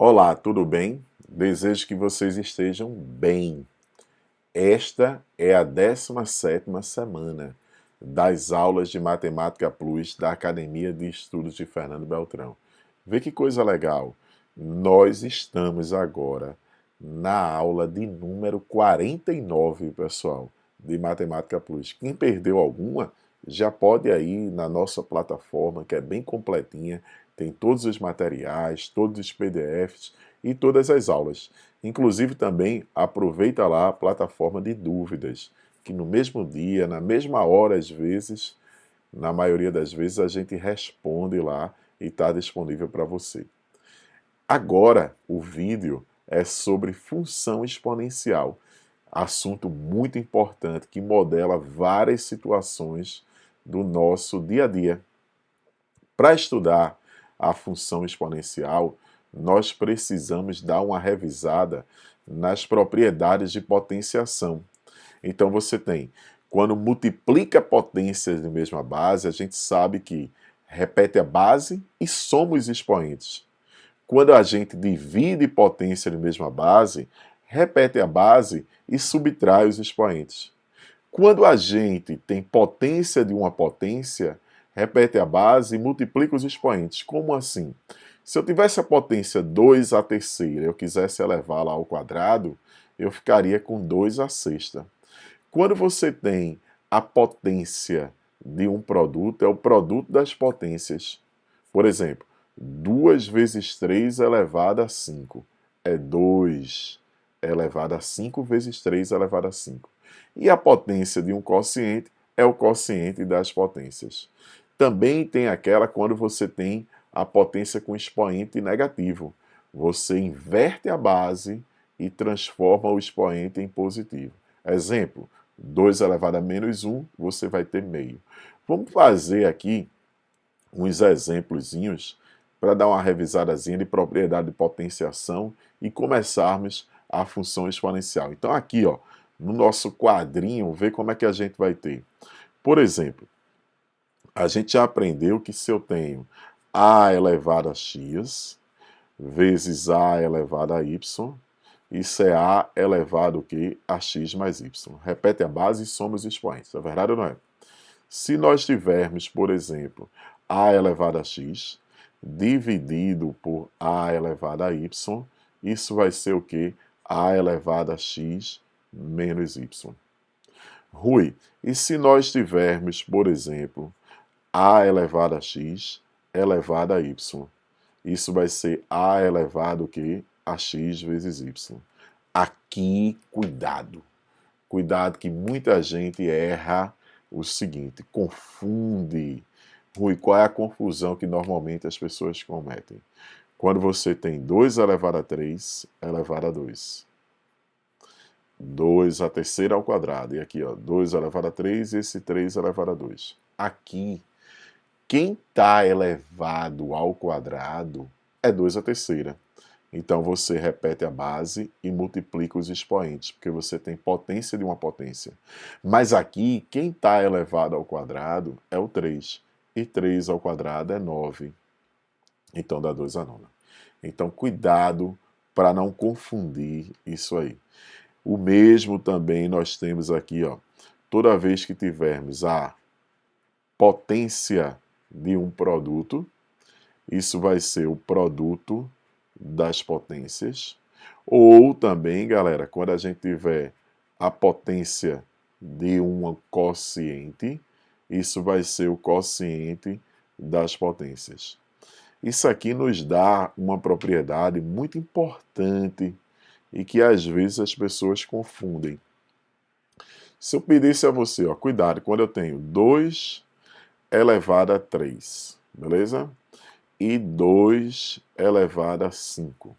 Olá, tudo bem? Desejo que vocês estejam bem. Esta é a 17ª semana das aulas de Matemática Plus da Academia de Estudos de Fernando Beltrão. Vê que coisa legal! Nós estamos agora na aula de número 49, pessoal, de Matemática Plus. Quem perdeu alguma, já pode ir na nossa plataforma, que é bem completinha, tem todos os materiais, todos os PDFs e todas as aulas. Inclusive também aproveita lá a plataforma de dúvidas, que no mesmo dia, na mesma hora às vezes, na maioria das vezes a gente responde lá e está disponível para você. Agora o vídeo é sobre função exponencial, assunto muito importante que modela várias situações do nosso dia a dia. Para estudar a função exponencial, nós precisamos dar uma revisada nas propriedades de potenciação. Então você tem, quando multiplica potências de mesma base, a gente sabe que repete a base e soma os expoentes. Quando a gente divide potência de mesma base, repete a base e subtrai os expoentes. Quando a gente tem potência de uma potência, repete a base e multiplica os expoentes. Como assim? Se eu tivesse a potência 2 à terceira e eu quisesse elevá-la ao quadrado, eu ficaria com 2 à sexta. Quando você tem a potência de um produto, é o produto das potências. Por exemplo, 2 vezes 3 elevado a 5 é 2 elevado a 5 vezes 3 elevado a 5. E a potência de um quociente é o quociente das potências. Também tem aquela quando você tem a potência com expoente negativo. Você inverte a base e transforma o expoente em positivo. Exemplo, 2 elevado a menos 1, você vai ter meio. Vamos fazer aqui uns exemplozinhos para dar uma revisadazinha de propriedade de potenciação e começarmos a função exponencial. Então aqui, ó, no nosso quadrinho, vê como é que a gente vai ter. Por exemplo, a gente já aprendeu que se eu tenho a elevado a x vezes a elevado a y, isso é a elevado a x mais y. Repete a base e soma os expoentes. É verdade ou não é? Se nós tivermos, por exemplo, a elevado a x dividido por a elevado a y, isso vai ser o quê? A elevado a x menos y. Rui, e se nós tivermos, por exemplo, a elevado a x elevado a y, isso vai ser a elevado a x vezes y. Aqui, cuidado. Cuidado que muita gente erra o seguinte, confunde. Rui, qual é a confusão que normalmente as pessoas cometem? Quando você tem 2 elevado a 3 elevado a 2. 2 à terceira ao quadrado. E aqui, ó, 2 elevado a 3 e esse 3 elevado a 2. Aqui, quem está elevado ao quadrado é 2 à terceira. Então você repete a base e multiplica os expoentes, porque você tem potência de uma potência. Mas aqui, quem está elevado ao quadrado é o 3. E 3 ao quadrado é 9. Então dá 2 à nona. Então cuidado para não confundir isso aí. O mesmo também nós temos aqui, ó. Toda vez que tivermos a potência de um produto, isso vai ser o produto das potências. Ou também, galera, quando a gente tiver a potência de um quociente, isso vai ser o quociente das potências. Isso aqui nos dá uma propriedade muito importante e que às vezes as pessoas confundem. Se eu pedisse a você, ó, cuidado, quando eu tenho 2 elevado a 3, beleza? E 2 elevado a 5.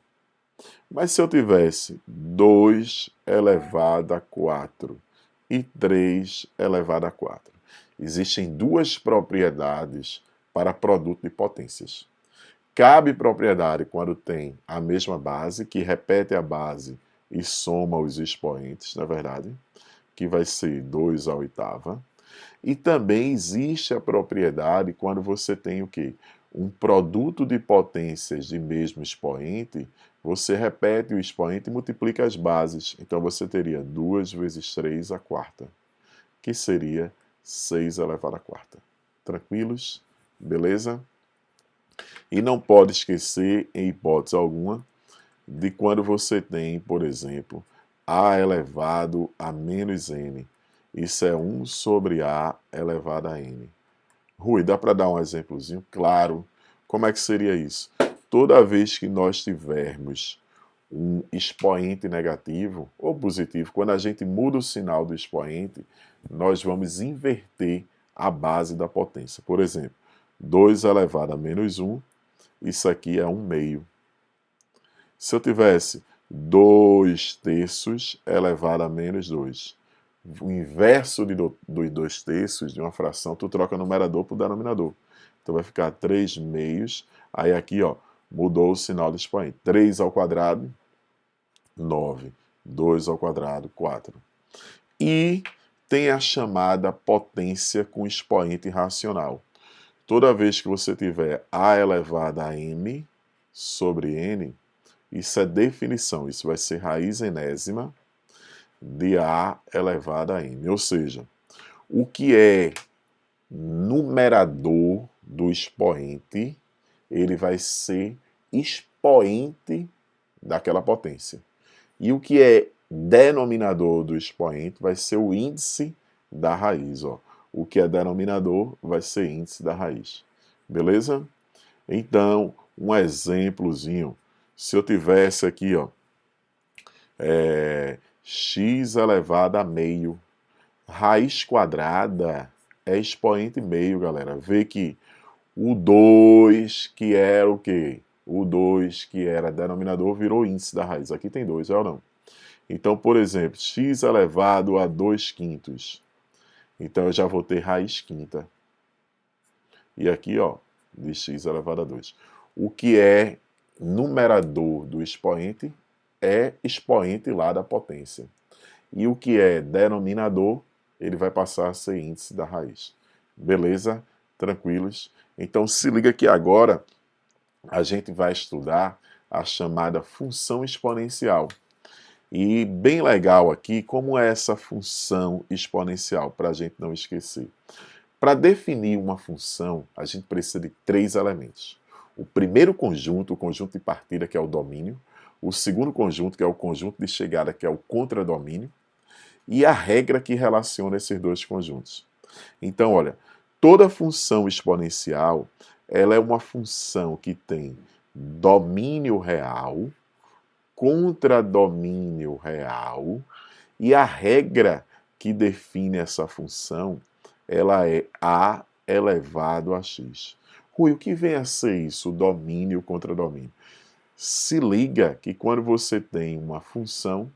Mas se eu tivesse 2 elevado a 4 e 3 elevado a 4, existem duas propriedades para produto de potências. Cabe propriedade quando tem a mesma base, que repete a base e soma os expoentes, na verdade, que vai ser 2 à oitava. E também existe a propriedade quando você tem o quê? um produto de potências de mesmo expoente, você repete o expoente e multiplica as bases. Então você teria 2 vezes 3 à quarta, que seria 6 elevado à quarta. Tranquilos? Beleza? E não pode esquecer, em hipótese alguma, de quando você tem, por exemplo, a elevado a menos n. Isso é 1 sobre a elevado a n. Rui, dá para dar um exemplozinho? Claro. Como é que seria isso? Toda vez que nós tivermos um expoente negativo ou positivo, quando a gente muda o sinal do expoente, nós vamos inverter a base da potência. Por exemplo, 2 elevado a menos 1, isso aqui é 1 meio. Se eu tivesse 2 terços elevado a menos 2, o inverso dos 2 terços de uma fração, tu troca o numerador para o denominador. Então vai ficar 3 meios. Aí aqui, ó, mudou o sinal do expoente. 3 ao quadrado, 9. 2 ao quadrado, 4. E tem a chamada potência com expoente racional. Toda vez que você tiver a elevado a m sobre n, isso é definição, isso vai ser raiz enésima de a elevado a m. Ou seja, o que é numerador do expoente, ele vai ser expoente daquela potência. E o que é denominador do expoente vai ser o índice da raiz. Ó. O que é denominador vai ser índice da raiz. Beleza? Então, um exemplozinho. Se eu tivesse aqui, ó, x elevado a meio, raiz quadrada é expoente meio, galera. Vê que o 2, que era o quê? O 2, que era denominador, virou índice da raiz. Aqui tem 2, é ou não? Então, por exemplo, x elevado a 2 quintos. Então, eu já vou ter raiz quinta. E aqui, ó, de x elevado a 2. O que é numerador do expoente é expoente lá da potência. E o que é denominador, ele vai passar a ser índice da raiz. Beleza? Tranquilos? Então, se liga que agora a gente vai estudar a chamada função exponencial. E bem legal aqui, como é essa função exponencial, para a gente não esquecer. Para definir uma função, a gente precisa de 3 elementos. O primeiro conjunto, o conjunto de partida, que é o domínio. O segundo conjunto, que é o conjunto de chegada, que é o contradomínio. E a regra que relaciona esses dois conjuntos. Então, olha, toda função exponencial, ela é uma função que tem domínio real, contradomínio real, e a regra que define essa função, ela é a elevado a x. Rui, o que vem a ser isso, domínio contra domínio? Se liga que quando você tem uma função,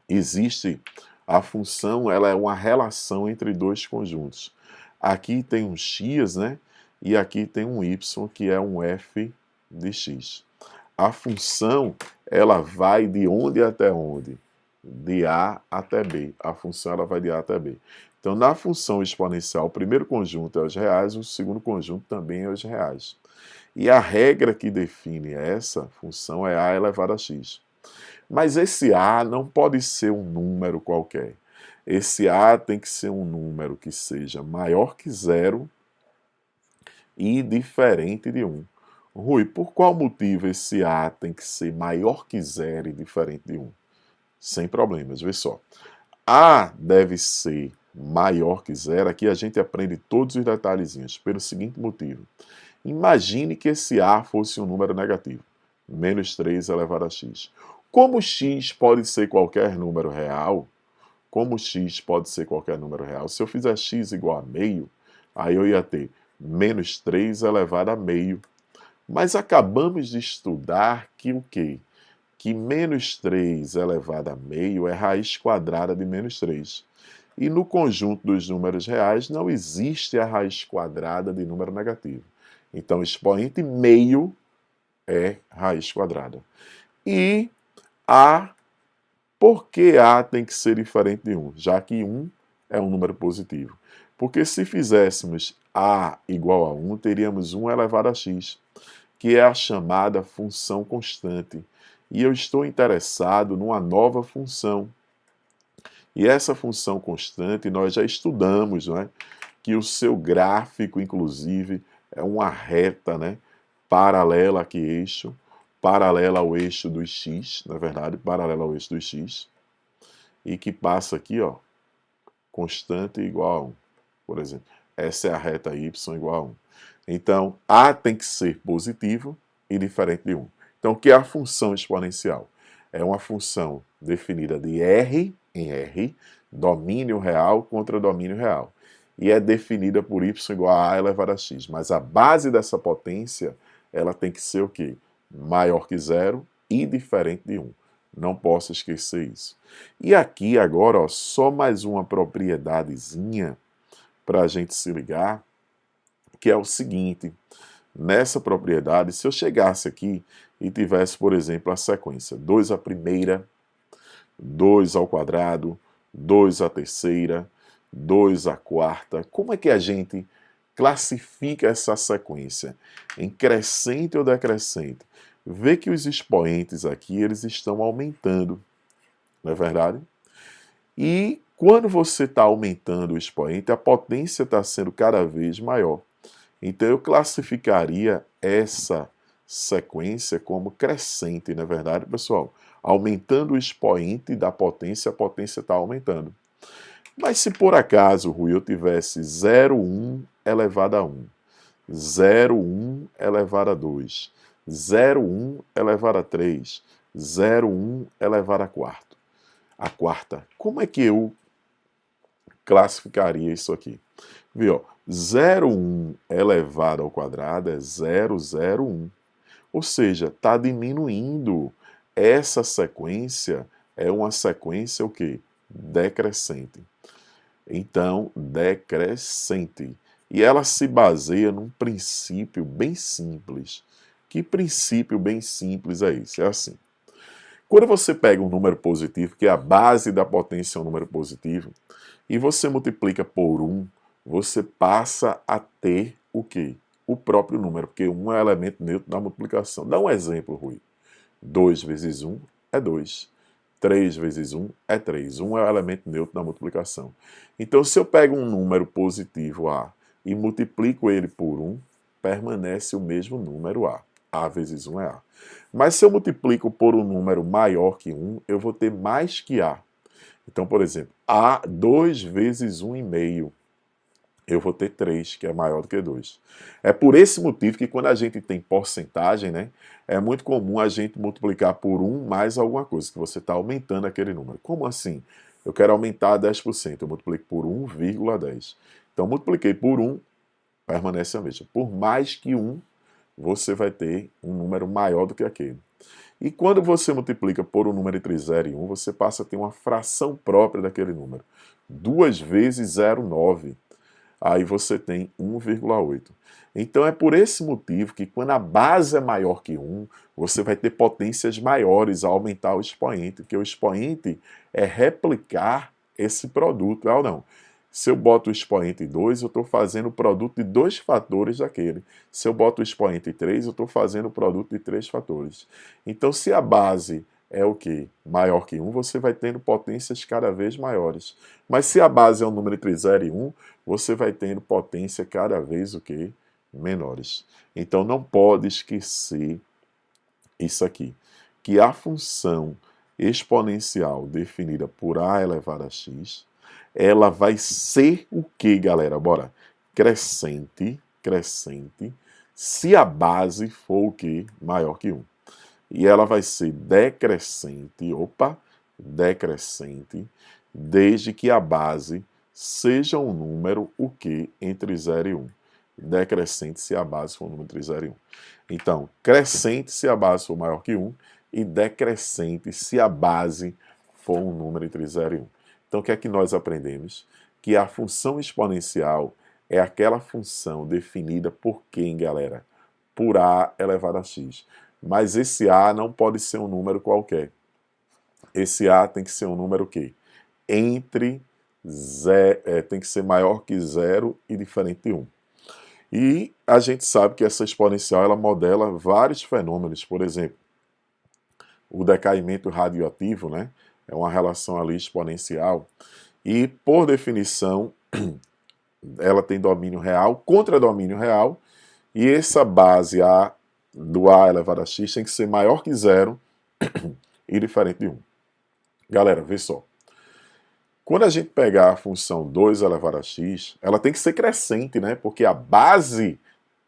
existe a função, ela é uma relação entre dois conjuntos. Aqui tem um x, né? E aqui tem um y, que é um f de x. A função, ela vai de onde até onde? De A até B. A função ela vai de A até B. Então, na função exponencial, o primeiro conjunto é os reais, o segundo conjunto também é os reais. E a regra que define essa função é A elevado a x. Mas esse A não pode ser um número qualquer. Esse A tem que ser um número que seja maior que 0 e diferente de 1. Rui, por qual motivo esse A tem que ser maior que 0 e diferente de 1? Sem problemas, vê só. A deve ser maior que 0, aqui a gente aprende todos os detalhezinhos, pelo seguinte motivo. Imagine que esse A fosse um número negativo, menos 3 elevado a x. Como x pode ser qualquer número real, se eu fizer x igual a meio, aí eu ia ter menos 3 elevado a meio. Mas acabamos de estudar que o quê? Que menos 3 elevado a meio é raiz quadrada de menos 3. E no conjunto dos números reais não existe a raiz quadrada de número negativo. Então, expoente meio é raiz quadrada. E por que A tem que ser diferente de 1? Já que 1 é um número positivo. Porque se fizéssemos a igual a 1, teríamos 1 elevado a x, que é a chamada função constante. E eu estou interessado numa nova função. E essa função constante nós já estudamos, não é? Que o seu gráfico, inclusive, é uma reta, né? Paralela a que eixo? Paralela ao eixo do x, na verdade, paralela ao eixo do x, e que passa aqui, ó, constante igual a 1, por exemplo. Essa é a reta y igual a 1. Então, a tem que ser positivo e diferente de 1. Então, o que é a função exponencial? É uma função definida de R em R, domínio real contra domínio real. E é definida por y igual a elevado a x. Mas a base dessa potência, ela tem que ser o quê? Maior que zero e diferente de 1. Não posso esquecer isso. E aqui agora, ó, só mais uma propriedadezinha para a gente se ligar, que é o seguinte: nessa propriedade, se eu chegasse aqui e tivesse, por exemplo, a sequência 2 à primeira, 2 ao quadrado, 2 à terceira, 2 à quarta, como é que a gente classifica essa sequência? Em crescente ou decrescente? Vê que os expoentes aqui, eles estão aumentando, não é verdade? E quando você está aumentando o expoente, a potência está sendo cada vez maior. Então eu classificaria essa sequência como crescente, não é verdade, pessoal? Aumentando o expoente da potência, a potência está aumentando. Mas se por acaso, Rui, eu tivesse 0,1 elevado a 1, 0,1 elevado a 2, 0,1 elevado a 3, 0,1 elevado a quarta, como é que eu classificaria isso aqui? Viu? 0,1 elevado ao quadrado é 0,01. Ou seja, está diminuindo. Essa sequência é uma sequência o quê? Decrescente. Então, decrescente. E ela se baseia num princípio bem simples. Que princípio bem simples é esse? É assim. Quando você pega um número positivo, que é a base da potência é um número positivo, e você multiplica por 1, você passa a ter o quê? O próprio número, porque 1 é elemento neutro da multiplicação. Dá um exemplo, Rui. 2 vezes 1 é 2. 3 vezes 1 é 3. 1 é o elemento neutro da multiplicação. Então, se eu pego um número positivo A e multiplico ele por 1, permanece o mesmo número A. A vezes 1 é A. Mas se eu multiplico por um número maior que 1, eu vou ter mais que A. Então, por exemplo, A 2 vezes 1,5. Eu vou ter 3, que é maior do que 2. É por esse motivo que quando a gente tem porcentagem, né, é muito comum a gente multiplicar por 1 mais alguma coisa, que você está aumentando aquele número. Como assim? Eu quero aumentar 10%, eu multiplico por 1,10. Então, multipliquei por 1, permanece a mesma. Por mais que 1, você vai ter um número maior do que aquele. E quando você multiplica por um número entre 0 e 1, você passa a ter uma fração própria daquele número. 2 vezes 0,9. Aí você tem 1,8. Então é por esse motivo que quando a base é maior que 1, você vai ter potências maiores ao aumentar o expoente, porque o expoente é replicar esse produto, ou não. Se eu boto o expoente 2, eu estou fazendo o produto de 2 fatores daquele. Se eu boto o expoente 3, eu estou fazendo o produto de 3 fatores. Então, se a base é o quê? Maior que 1, você vai tendo potências cada vez maiores. Mas se a base é um número entre 0 e 1, você vai tendo potência cada vez o quê? Menores. Então, não pode esquecer isso aqui, que a função exponencial definida por a elevado a x, ela vai ser o que, galera? Bora. Crescente, se a base for o que? Maior que 1. E ela vai ser decrescente, decrescente, desde que a base seja um número o que? Entre 0 e 1. Decrescente se a base for um número entre 0 e 1. Então, crescente se a base for maior que 1 e decrescente se a base for um número entre 0 e 1. Então, o que é que nós aprendemos? Que a função exponencial é aquela função definida por quem, galera? Por a elevado a x. Mas esse a não pode ser um número qualquer. Esse a tem que ser um número o quê? Entre tem que ser maior que zero e diferente de 1. E a gente sabe que essa exponencial ela modela vários fenômenos, por exemplo, o decaimento radioativo, né? É uma relação ali exponencial. E, por definição, ela tem domínio real contra domínio real, e essa base A do A elevado a x tem que ser maior que zero e diferente de 1. Galera, vê só. Quando a gente pegar a função 2 elevado a x, ela tem que ser crescente, né? Porque a base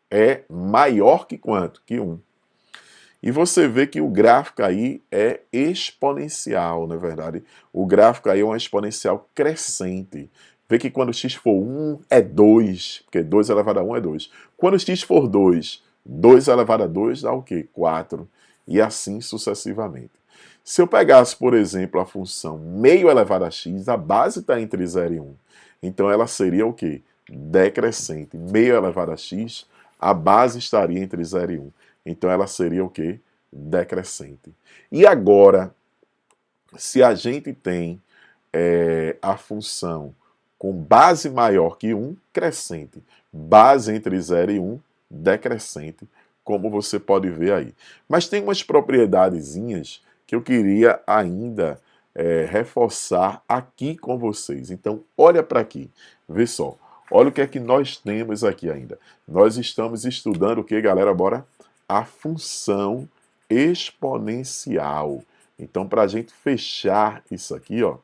é maior que quanto? Que 1. E você vê que o gráfico aí é exponencial, não é verdade? O gráfico aí é uma exponencial crescente. Vê que quando x for 1 é 2, porque 2 elevado a 1 é 2. Quando x for 2, 2 elevado a 2 dá o quê? 4. E assim sucessivamente. Se eu pegasse, por exemplo, a função meio elevado a x, a base está entre 0 e 1. Então ela seria o quê? Decrescente. Meio elevado a x, a base estaria entre 0 e 1. Então ela seria o quê? Decrescente. E agora, se a gente tem a função com base maior que 1, crescente. Base entre 0 e 1, decrescente, como você pode ver aí. Mas tem umas propriedadezinhas que eu queria ainda reforçar aqui com vocês. Então, olha para aqui, vê só. Olha o que é que nós temos aqui ainda. Nós estamos estudando o que, galera? Bora? A função exponencial. Então, para a gente fechar isso aqui, ó,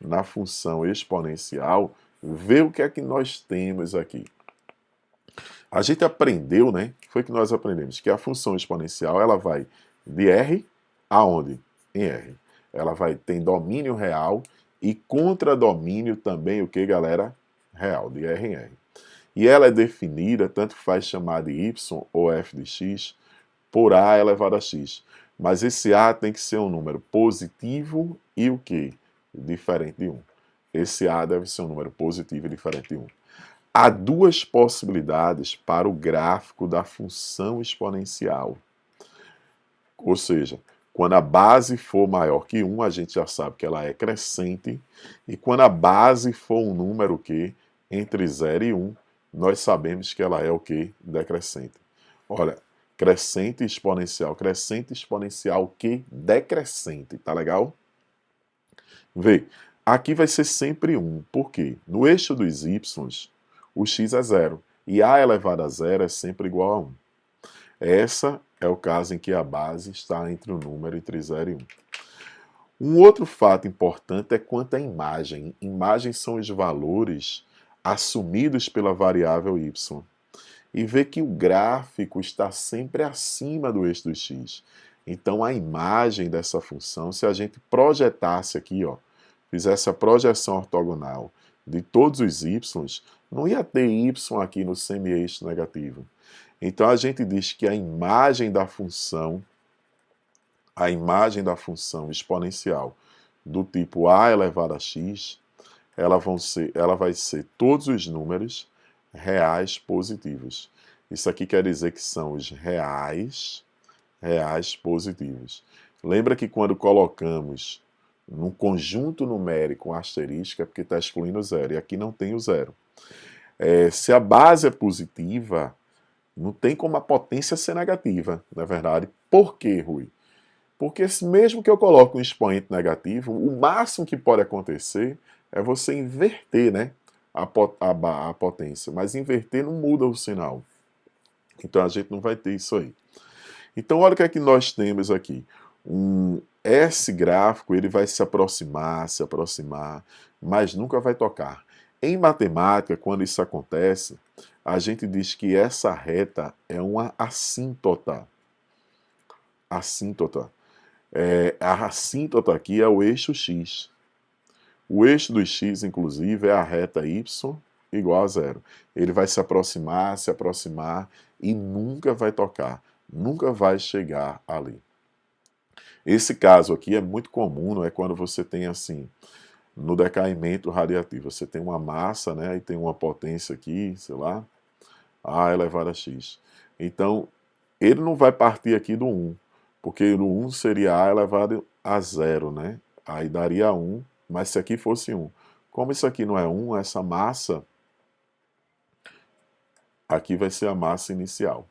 na função exponencial, vê o que é que nós temos aqui. A gente aprendeu, né? O que foi que nós aprendemos? Que a função exponencial ela vai de R aonde? Em R. Ela vai ter domínio real e contradomínio também, o que, galera? Real, de R em R. E ela é definida, tanto faz chamar de y ou f de x, por a elevado a x. Mas esse a tem que ser um número positivo e o que? Diferente de 1. Esse a deve ser um número positivo e diferente de 1. Há duas possibilidades para o gráfico da função exponencial. Ou seja, quando a base for maior que 1, a gente já sabe que ela é crescente. E quando a base for um número que entre 0 e 1, nós sabemos que ela é o que? Decrescente. Olha, crescente exponencial que decrescente, tá legal? Vê, aqui vai ser sempre 1, por quê? No eixo dos y, o x é 0, e a elevado a 0 é sempre igual a 1. Essa é o caso em que a base está entre o número entre 0 e 1. Um outro fato importante é quanto à imagem. Imagens são os valores assumidos pela variável y. E vê que o gráfico está sempre acima do eixo do x. Então a imagem dessa função, se a gente projetasse aqui, ó, fizesse a projeção ortogonal de todos os y, não ia ter y aqui no semi-eixo negativo. Então a gente diz que a imagem da função exponencial do tipo a elevado a x, ela vai ser todos os números reais positivos. Isso aqui quer dizer que são os reais positivos. Lembra que quando colocamos num conjunto numérico um asterisco é porque está excluindo o zero, e aqui não tem o zero. Se a base é positiva, não tem como a potência ser negativa, não é verdade? Por quê, Rui? Porque mesmo que eu coloque um expoente negativo, o máximo que pode acontecer é você inverter, né, a potência. Mas inverter não muda o sinal. Então a gente não vai ter isso aí. Então olha o que é que nós temos aqui. Esse gráfico ele vai se aproximar, mas nunca vai tocar. Em matemática, quando isso acontece, a gente diz que essa reta é uma assíntota. Assíntota. A assíntota aqui é o eixo x. O eixo do x, inclusive, é a reta y igual a zero. Ele vai se aproximar e nunca vai tocar, nunca vai chegar ali. Esse caso aqui é muito comum, não é? Quando você tem assim, no decaimento radiativo, você tem uma massa, né? E tem uma potência aqui, sei lá, a elevado a x. Então, ele não vai partir aqui do 1, porque no 1 seria a elevado a 0, né? Aí daria 1, mas se aqui fosse 1. Como isso aqui não é 1, essa massa aqui vai ser a massa inicial.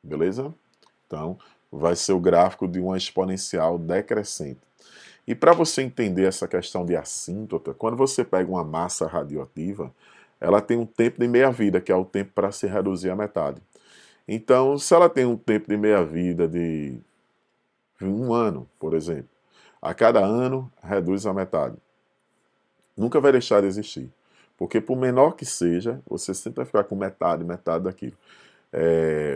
Beleza? Então, vai ser o gráfico de uma exponencial decrescente. E para você entender essa questão de assíntota, quando você pega uma massa radioativa, ela tem um tempo de meia-vida, que é o tempo para se reduzir à metade. Então, se ela tem um tempo de meia-vida de 1 ano, por exemplo, a cada ano reduz a metade. Nunca vai deixar de existir. Porque por menor que seja, você sempre vai ficar com metade, metade daquilo.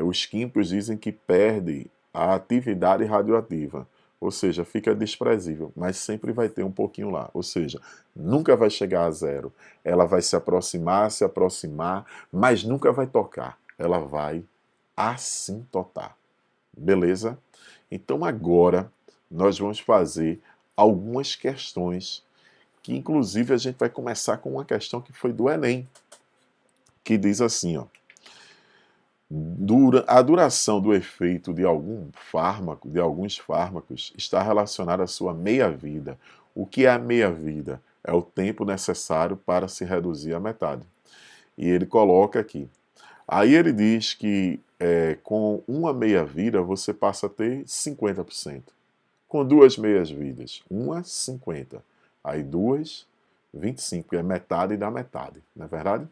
Os químicos dizem que perde a atividade radioativa, ou seja, fica desprezível, mas sempre vai ter um pouquinho lá, ou seja, nunca vai chegar a zero. Ela vai se aproximar, mas nunca vai tocar. Ela vai assintotar. Beleza? Então agora nós vamos fazer algumas questões que inclusive a gente vai começar com uma questão que foi do Enem, que diz assim, ó: a duração do efeito de algum fármaco, de alguns fármacos, está relacionada à sua meia-vida. O que é a meia-vida? É o tempo necessário para se reduzir à metade. E ele coloca aqui. Aí ele diz que com uma meia-vida você passa a ter 50%. Com duas meias-vidas, uma, 50. Aí duas, 25, que é metade da metade, não é verdade?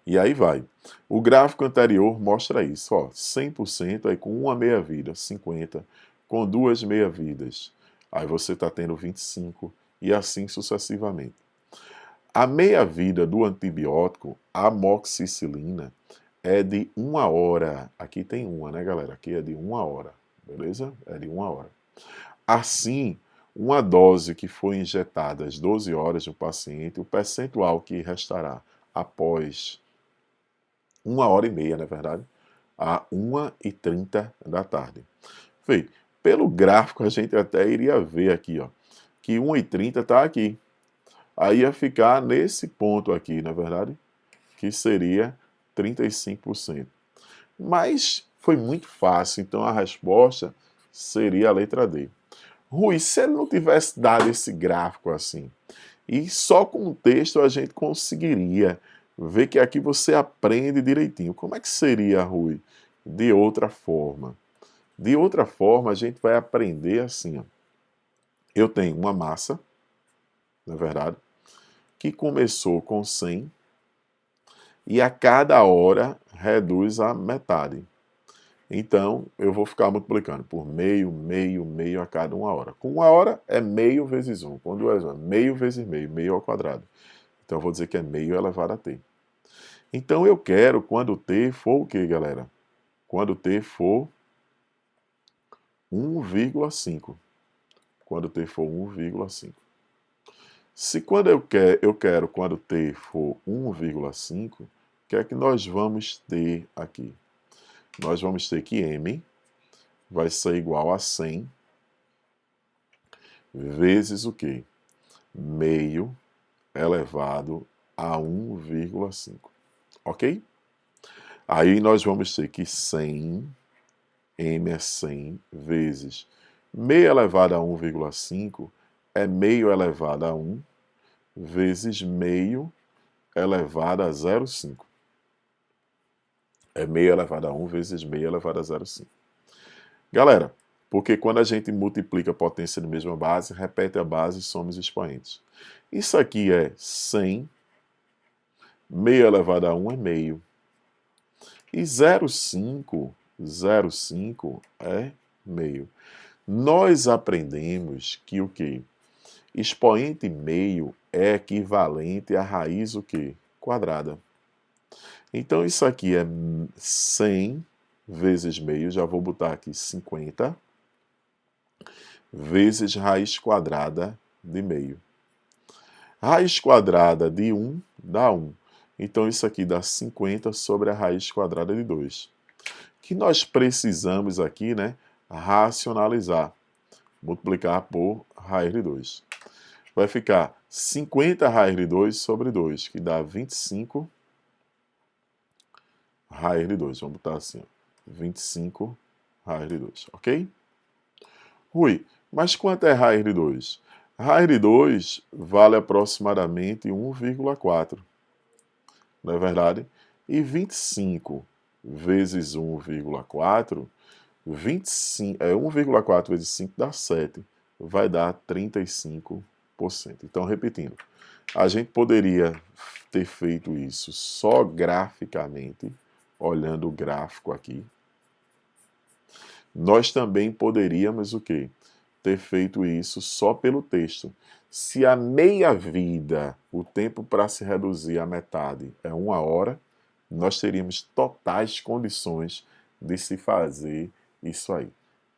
E aí vai. O gráfico anterior mostra isso, ó, 100% aí com uma meia-vida, 50, com duas meia-vidas, aí você está tendo 25 e assim sucessivamente. A meia-vida do antibiótico, amoxicilina, é de 1 hora. Aqui tem uma, né, galera? Aqui é de 1 hora, beleza? É de 1 hora. Assim, uma dose que foi injetada às 12 horas no paciente, o percentual que restará após 1 hora e meia, na verdade, a 1h30 da tarde. Vê, pelo gráfico a gente até iria ver aqui, ó, que 1h30 está aqui. Aí ia ficar nesse ponto aqui, na verdade, que seria 35%. Mas foi muito fácil, então a resposta seria a letra D. Rui, se ele não tivesse dado esse gráfico assim, e só com o texto a gente conseguiria ver que aqui você aprende direitinho. Como é que seria, Rui? De outra forma. De outra forma, a gente vai aprender assim, ó. Eu tenho uma massa, na verdade, que começou com 100 e a cada hora reduz a metade. Então, eu vou ficar multiplicando por meio, meio, meio a cada 1 hora. Com 1 hora é meio vezes 1. Com 2 horas, meio vezes meio, meio ao quadrado. Então, eu vou dizer que é meio elevado a t. Então, eu quero quando t for o quê, galera? Quando t for 1,5. Quando t for 1,5. Se quando eu quero quando t for 1,5, o que é que nós vamos ter aqui? Nós vamos ter que m vai ser igual a 100 vezes o quê? Meio elevado a 1,5. Ok? Aí nós vamos ter que 100, m é 100 vezes meio elevado a 1,5 é meio elevado a 1 vezes meio elevado a 0,5. É meio elevado a 1 vezes meio elevado a 0,5. Galera, porque quando a gente multiplica a potência de mesma base, repete a base e soma os expoentes. Isso aqui é 100, meio elevado a 1 é meio. E 0,5 é meio. Nós aprendemos que o quê? Expoente meio é equivalente à raiz o quê? Quadrada. Então isso aqui é 100 vezes meio, já vou botar aqui 50, vezes raiz quadrada de meio. Raiz quadrada de 1 dá 1. Então isso aqui dá 50 sobre a raiz quadrada de 2. Que nós precisamos aqui, né, racionalizar. Multiplicar por raiz de 2. Vai ficar 50 raiz de 2 sobre 2, que dá 25 raiz de 2. Vamos botar assim, ó, 25 raiz de 2, ok? Rui, mas quanto é raiz de 2? Raiz de 2 vale aproximadamente 1,4, não é verdade? E 25 vezes 1,4, 1,4 vezes 5 dá 7, vai dar 35%. Então, repetindo, a gente poderia ter feito isso só graficamente, olhando o gráfico aqui. Nós também poderíamos o quê? Ter feito isso só pelo texto. Se a meia-vida, o tempo para se reduzir à metade, é 1 hora, nós teríamos totais condições de se fazer isso aí.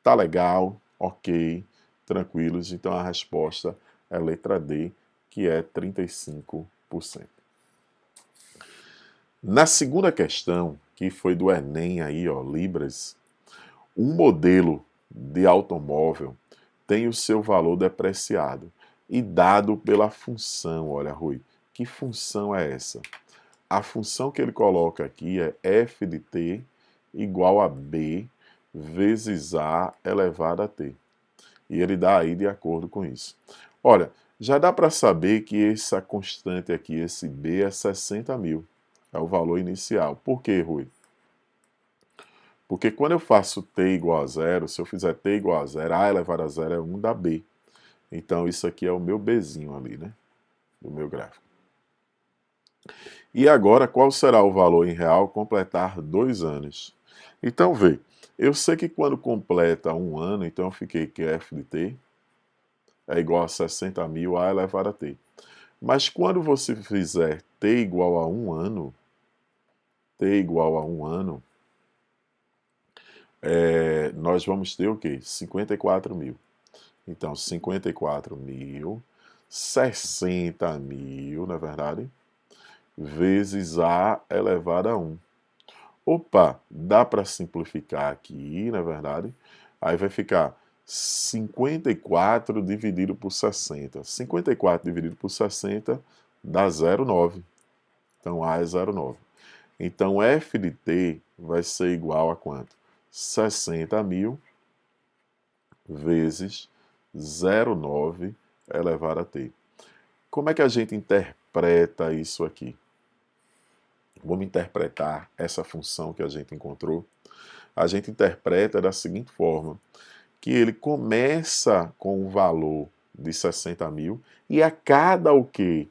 Tá legal? Ok, tranquilos. Então a resposta é letra D, que é 35%. Na segunda questão, que foi do Enem aí, ó, Libras, um modelo de automóvel tem o seu valor depreciado e dado pela função. Olha, Rui, que função é essa? A função que ele coloca aqui é f de t igual a b vezes a elevado a t. E ele dá aí de acordo com isso. Olha, já dá para saber que essa constante aqui, esse b, é 60 mil. É o valor inicial. Por quê, Rui? Porque quando eu faço t igual a zero, se eu fizer t igual a zero, a elevado a zero é 1 da b. Então isso aqui é o meu bzinho ali, né? Do meu gráfico. E agora, qual será o valor em real completar 2 anos? Então, vê, eu sei que quando completa 1 ano, então eu fiquei que f de t é igual a 60 mil a elevado a t. Mas quando você fizer t igual a 1 ano, nós vamos ter o quê? 54 mil. Então, 54 mil, 60 mil, na verdade, vezes a elevado a 1. Opa, dá para simplificar aqui, na verdade. Aí vai ficar 54 dividido por 60. 54 dividido por 60 dá 0,9. Então, A é 0,9. Então, F de T vai ser igual a quanto? 60 mil vezes 0,9 elevado a T. Como é que a gente interpreta isso aqui? Vamos interpretar essa função que a gente encontrou. A gente interpreta da seguinte forma, que ele começa com um valor de 60 mil e a cada o quê?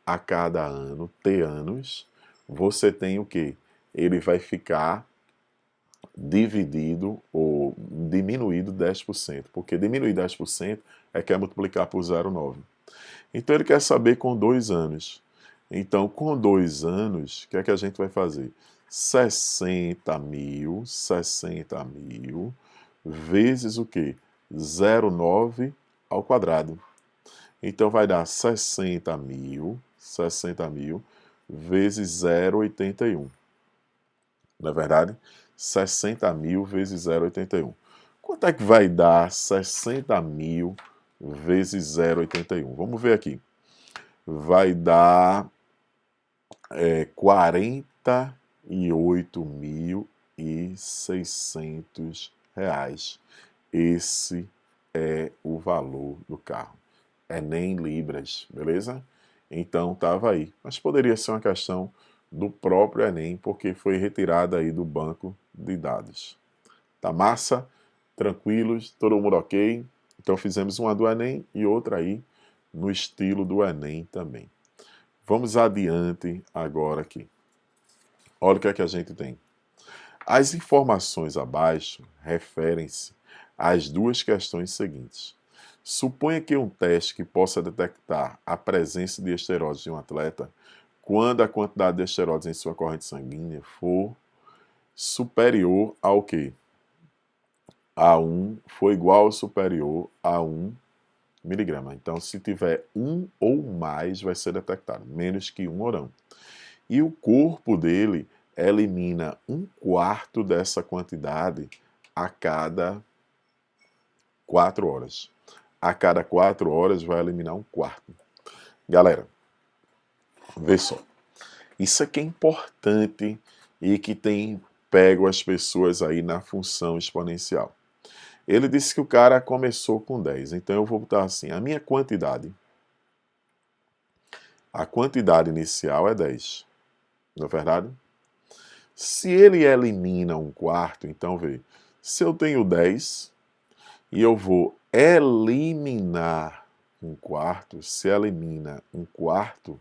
A cada ano, T anos, você tem o quê? Ele vai ficar dividido ou diminuído 10%, porque diminuir 10% é que é multiplicar por 0,9. Então ele quer saber com 2 anos. Então, com 2 anos, o que é que a gente vai fazer? 60 mil vezes o quê? 0,9 ao quadrado. Então vai dar 60 mil vezes 0,81. Não é verdade? 60 mil vezes 0,81. Quanto é que vai dar 60 mil vezes 0,81? Vamos ver aqui. Vai dar 48.600 reais. Esse é o valor do carro. É nem libras, beleza? Então estava aí. Mas poderia ser uma questão do próprio Enem, porque foi retirada aí do banco de dados. Tá massa? Tranquilos? Todo mundo ok? Então fizemos uma do Enem e outra aí no estilo do Enem também. Vamos adiante agora aqui. Olha o que é que a gente tem. As informações abaixo referem-se às duas questões seguintes. Suponha que um teste que possa detectar a presença de esteroides de um atleta, quando a quantidade de esteroides em sua corrente sanguínea for superior ao quê? A 1, for igual ou superior a 1 miligrama. Então, se tiver 1 ou mais, vai ser detectado. Menos que 1 ou não. E o corpo dele elimina 1/4 dessa quantidade a cada 4 horas. A cada 4 horas vai eliminar 1/4. Galera, vê só. Isso aqui é importante e que tem pego as pessoas aí na função exponencial. Ele disse que o cara começou com 10. Então eu vou botar assim, a quantidade inicial é 10. Não é verdade? Se ele elimina um quarto, então vê, se eu tenho 10 e eu vou eliminar um quarto, se elimina um quarto,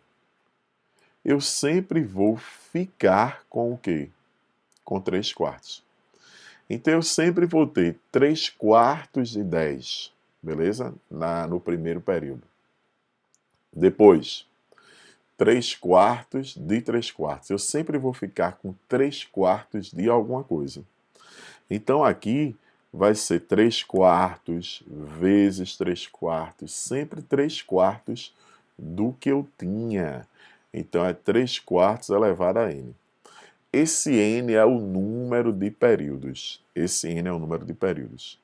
eu sempre vou ficar com o quê? Com 3 quartos. Então eu sempre vou ter 3 quartos de 10, beleza? No primeiro período. Depois, 3 quartos de 3 quartos. Eu sempre vou ficar com 3 quartos de alguma coisa. Então aqui vai ser 3 quartos vezes 3 quartos, sempre 3 quartos do que eu tinha. Então é 3 quartos elevado a n. Esse n é o número de períodos. Esse n é o número de períodos.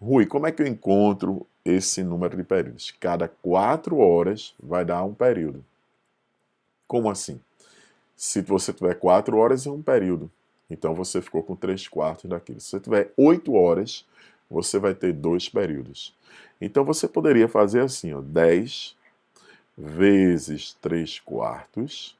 Rui, como é que eu encontro esse número de períodos? Cada 4 horas vai dar um período. Como assim? Se você tiver 4 horas, é um período. Então você ficou com 3 quartos daquilo. Se você tiver 8 horas, você vai ter 2 períodos. Então você poderia fazer assim, ó, 10 vezes 3 quartos.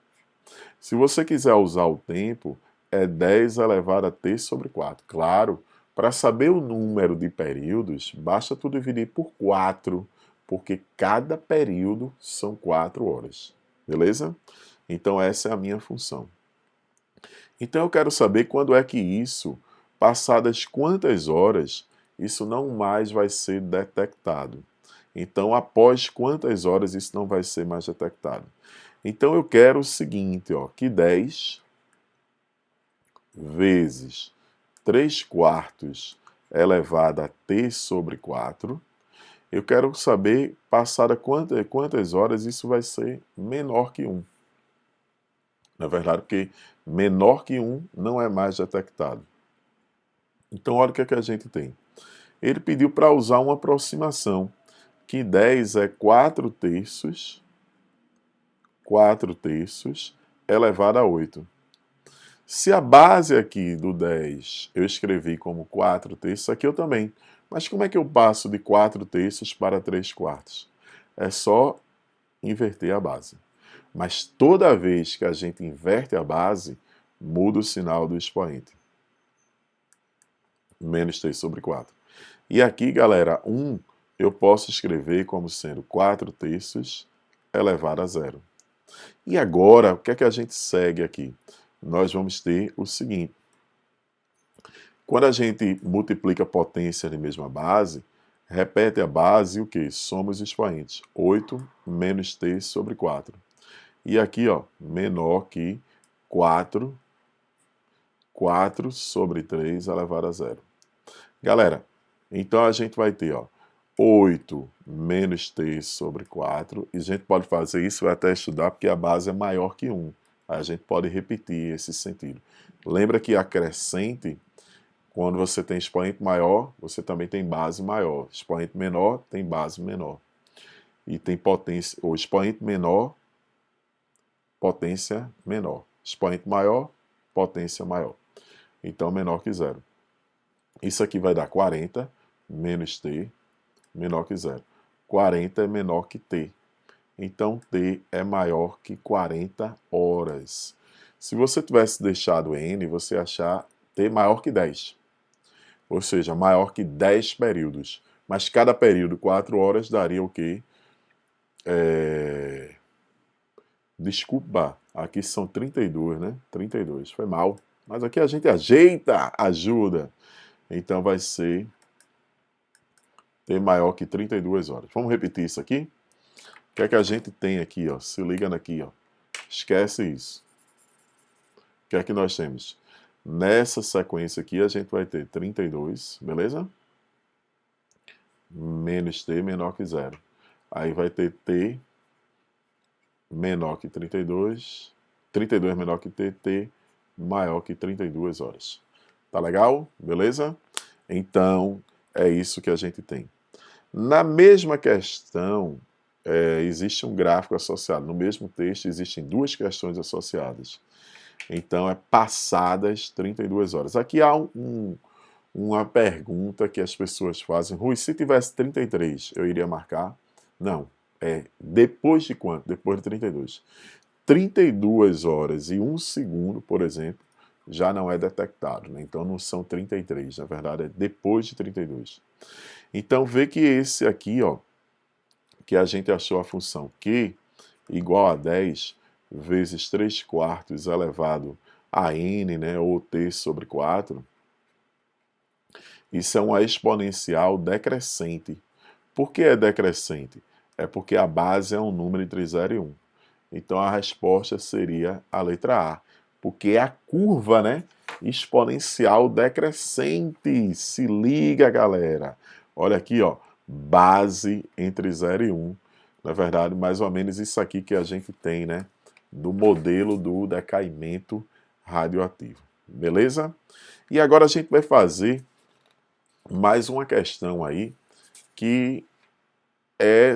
Se você quiser usar o tempo, é 10 elevado a t sobre 4. Claro, para saber o número de períodos, basta tu dividir por 4, porque cada período são 4 horas. Beleza? Então essa é a minha função. Então eu quero saber quando é que isso, passadas quantas horas, isso não mais vai ser detectado. Então após quantas horas isso não vai ser mais detectado. Então eu quero o seguinte, ó, que 10 vezes 3 quartos elevado a t sobre 4, eu quero saber passada quantas horas isso vai ser menor que 1. Na verdade, porque menor que 1 não é mais detectado. Então, olha o que é que a gente tem. Ele pediu para usar uma aproximação, que 10 é 4 terços elevado a 8. Se a base aqui do 10 eu escrevi como 4 terços, aqui eu também. Mas como é que eu passo de 4 terços para 3 quartos? É só inverter a base. Mas toda vez que a gente inverte a base, muda o sinal do expoente. Menos 3 sobre 4. E aqui, galera, 1 eu posso escrever como sendo 4 terços elevado a 0. E agora, o que é que a gente segue aqui? Nós vamos ter o seguinte. Quando a gente multiplica potência de mesma base, repete a base e o que? Soma os expoentes. 8 menos t sobre 4. E aqui, ó, menor que 4 sobre 3 elevado a 0. Galera, então a gente vai ter, ó, 8 menos t sobre 4. E a gente pode fazer isso, vai até estudar, porque a base é maior que 1. A gente pode repetir esse sentido. Lembra que a crescente, quando você tem expoente maior, você também tem base maior. Expoente menor tem base menor. E tem potência, ou expoente menor, potência menor. Expoente maior, potência maior. Então, menor que 0. Isso aqui vai dar 40 menos t menor que 0. 40 é menor que t. Então, t é maior que 40 horas. Se você tivesse deixado n, você ia achar t maior que 10. Ou seja, maior que 10 períodos. Mas cada período, 4 horas, daria o quê? Desculpa, aqui são 32, né? 32, foi mal. Mas aqui a gente ajeita, ajuda. Então vai ser t maior que 32 horas. Vamos repetir isso aqui? O que é que a gente tem aqui, ó? Se liga aqui, ó. Esquece isso. O que é que nós temos? Nessa sequência aqui a gente vai ter 32, beleza? Menos t menor que 0. Aí vai ter t menor que 32, 32 menor que t maior que 32 horas. Tá legal? Beleza? Então, é isso que a gente tem. Na mesma questão, existe um gráfico associado. No mesmo texto, existem duas questões associadas. Então, é passadas 32 horas. Aqui há uma pergunta que as pessoas fazem: Rui, se tivesse 33, eu iria marcar? Não. É depois de quanto? Depois de 32. 32 horas e 1 segundo, por exemplo, já não é detectado, né? Então não são 33, na verdade é depois de 32. Então vê que esse aqui, ó, que a gente achou a função Q igual a 10 vezes 3 quartos elevado a n, né, ou t sobre 4, isso é uma exponencial decrescente. Por que é decrescente? É porque a base é um número entre 0 e 1. Então a resposta seria a letra A, porque é a curva, né, exponencial decrescente. Se liga, galera. Olha aqui, ó, base entre 0 e 1. Na verdade, mais ou menos isso aqui que a gente tem, né, do modelo do decaimento radioativo. Beleza? E agora a gente vai fazer mais uma questão aí que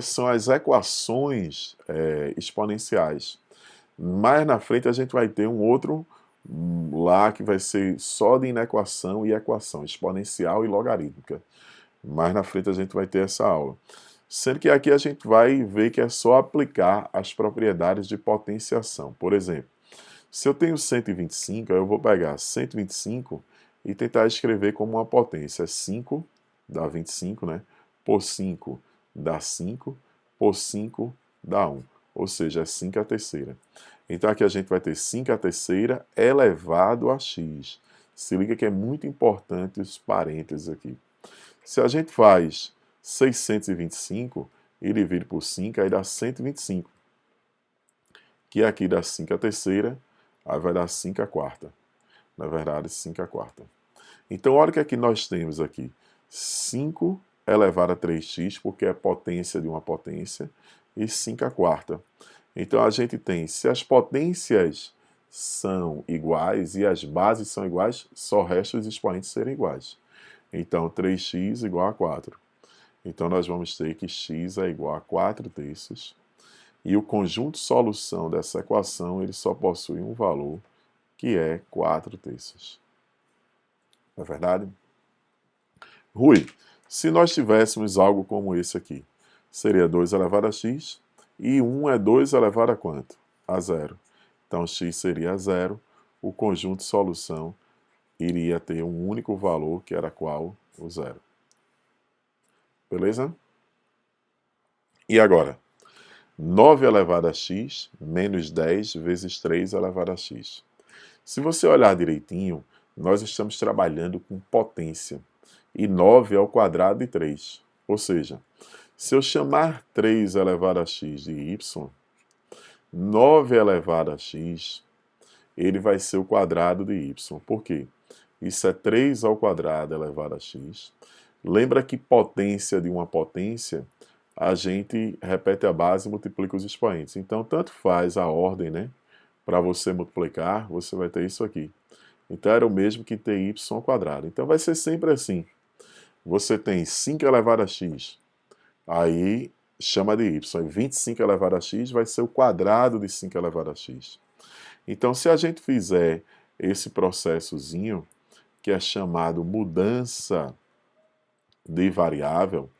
são as equações exponenciais. Mais na frente a gente vai ter um outro lá que vai ser só de inequação e equação, exponencial e logarítmica. Mais na frente a gente vai ter essa aula. Sendo que aqui a gente vai ver que é só aplicar as propriedades de potenciação. Por exemplo, se eu tenho 125, eu vou pegar 125 e tentar escrever como uma potência. 5 dá 25, né? Por 5 dá 5, por 5 dá 1. Ou seja, é 5 a terceira. Então aqui a gente vai ter 5 a terceira elevado a x. Se liga que é muito importante os parênteses aqui. Se a gente faz 625 e divide por 5, aí dá 125. Que aqui dá 5 a terceira, aí vai dar 5 a quarta. Na verdade, 5 a quarta. Então, olha o que aqui nós temos aqui. 5 elevado a 3x, porque é potência de uma potência, e 5 a quarta. Então, a gente tem, se as potências são iguais e as bases são iguais, só resta os expoentes serem iguais. Então, 3x igual a 4. Então, nós vamos ter que x é igual a 4 terços. E o conjunto solução dessa equação ele só possui um valor, que é 4 terços. Não é verdade? Rui, se nós tivéssemos algo como esse aqui, seria 2 elevado a x, e 1 é 2 elevado a quanto? A zero. Então, x seria a zero, o conjunto solução iria ter um único valor, que era qual? O zero. Beleza? E agora? 9 elevado a x menos 10 vezes 3 elevado a x. Se você olhar direitinho, nós estamos trabalhando com potência. E 9 é o quadrado de 3. Ou seja, se eu chamar 3 elevado a x de y, 9 elevado a x, ele vai ser o quadrado de y. Por quê? Isso é 3 ao quadrado elevado a x. Lembra que potência de uma potência, a gente repete a base e multiplica os expoentes. Então, tanto faz a ordem, né? Para você multiplicar, você vai ter isso aqui. Então, era o mesmo que ter y ao quadrado. Então, vai ser sempre assim. Você tem 5 elevado a x, aí chama de y. 25 elevado a x vai ser o quadrado de 5 elevado a x. Então, se a gente fizer esse processozinho, que é chamado mudança de variável,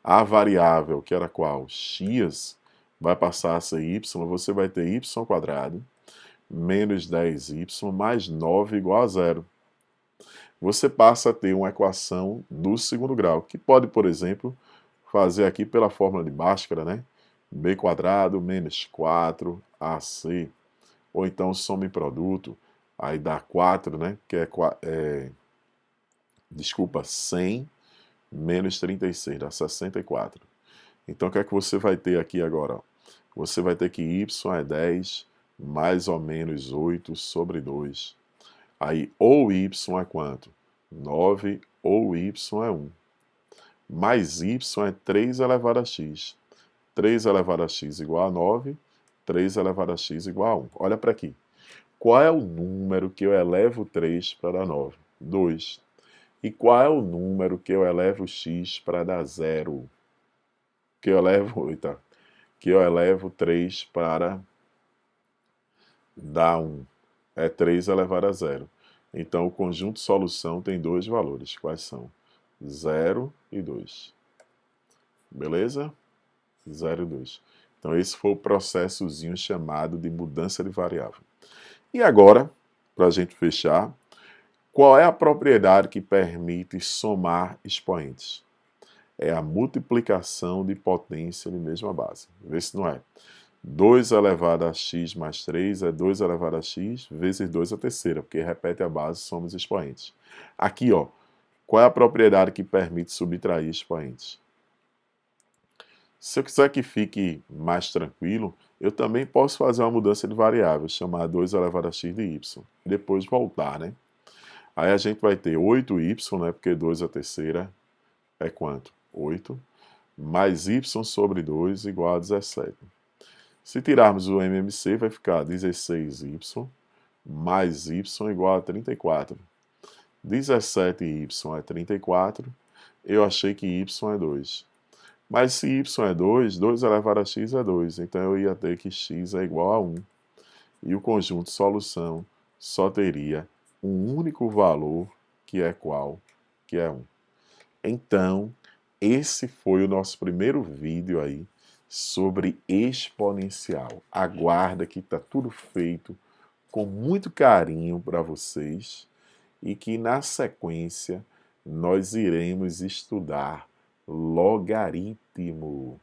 a variável, que era qual? X, vai passar a ser y, você vai ter y ao quadrado, menos 10y, mais 9 igual a zero. Você passa a ter uma equação do segundo grau, que pode, por exemplo, fazer aqui pela fórmula de Bhaskara, né? B quadrado menos 4AC, ou então soma em produto, aí dá 4, né? Que é 100 menos 36, dá 64. Então, o que é que você vai ter aqui agora? Ó? Você vai ter que y é 10 mais ou menos 8 sobre 2. Aí, ou y é quanto? 9 ou y é 1. Mais y é 3 elevado a x. 3 elevado a x igual a 9, 3 elevado a x igual a 1. Olha para aqui. Qual é o número que eu elevo 3 para dar 9? 2. E qual é o número que eu elevo x para dar 0? Que eu elevo 3 para dar 1. É 3 elevado a 0. Então, o conjunto solução tem dois valores. Quais são? 0 e 2. Beleza? 0 e 2. Então, esse foi o processozinho chamado de mudança de variável. E agora, para a gente fechar, qual é a propriedade que permite somar expoentes? É a multiplicação de potência de mesma base. Vê se não é. 2 elevado a x mais 3 é 2 elevado a x vezes 2 a terceira, porque repete a base, somos expoentes. Aqui, ó, qual é a propriedade que permite subtrair expoentes? Se eu quiser que fique mais tranquilo, eu também posso fazer uma mudança de variável, chamar 2 elevado a x de y, e depois voltar, né? Aí a gente vai ter 8y, né, porque 2 a terceira é quanto? 8, mais y sobre 2 igual a 17. Se tirarmos o MMC, vai ficar 16y mais y igual a 34. 17y é 34, eu achei que y é 2. Mas se y é 2, 2 elevado a x é 2, então eu ia ter que x é igual a 1. E o conjunto solução só teria um único valor, que é qual? Que é 1. Então, esse foi o nosso primeiro vídeo aí sobre exponencial. Aguarda que está tudo feito com muito carinho para vocês e que na sequência nós iremos estudar logaritmo.